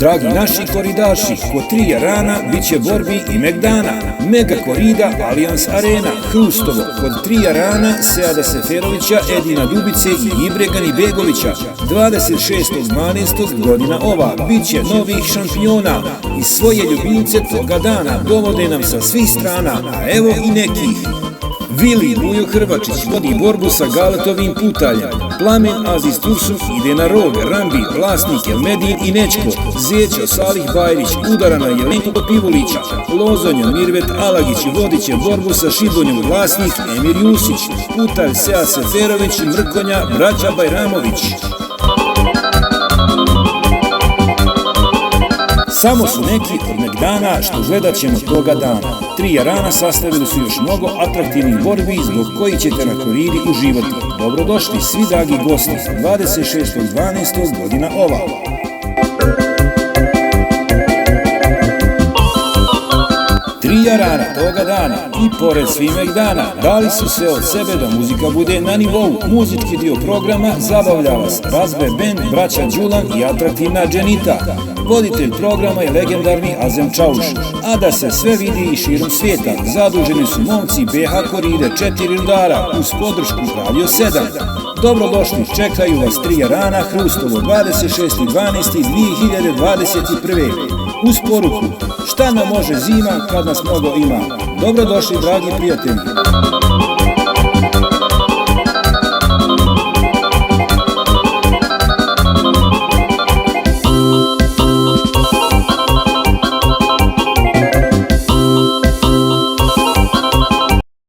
Dragi naši koridaši, kod 3 Jarana bit će borbi i Megdana. Mega korida Allianz Arena, Hrustovo, kod 3 Jarana Seada Seferovića, Edina Dubice i Ibre Ganibegovića. 26.12. godina ova, bit će novih šampiona i svoje ljubimce toga dana dovode nam sa svih strana, a evo i nekih. Vili Vujo Hrvačić vodi borbu sa Galetovim putaljem. Plamen Aziz Tursun ide na rog, Rambi, vlasnike Medin i Nečko. Zećo Salih Bajrić udara na Jelenko Pivulića. Lozonjo Mirvet Alagić vodit će borbu sa Šibonjom, vlasnik Emir Jusić. Putalj Sead Seferović i Mrkonja braća Bajramović. Samo su neki od Megdana što gledat ćemo toga dana. 3 Jarana sastavili su još mnogo atraktivnih borbi zbog kojih ćete na koridi uživati. Dobrodošli svi dragi gosti, 26.12. godina ova. Jarana toga dana i pored svih Megdana dali su sve od sebe da muzika bude na nivou. Muzički dio programa zabavlja vas Razbe band, braća Đulan i atraktivna Dženita. Voditelj programa je legendarni Azem Čauš, a da se sve vidi i širom svijeta zaduženi su momci BH Koride 4 rudara uz podršku Radio 7. Dobrodošli, čekaju vas 3 Jarana, Hrustovo, 26.12.2021. Uz poruku, šta nam može zima kad nas mnogo ima. Dobrodošli dragi prijatelji.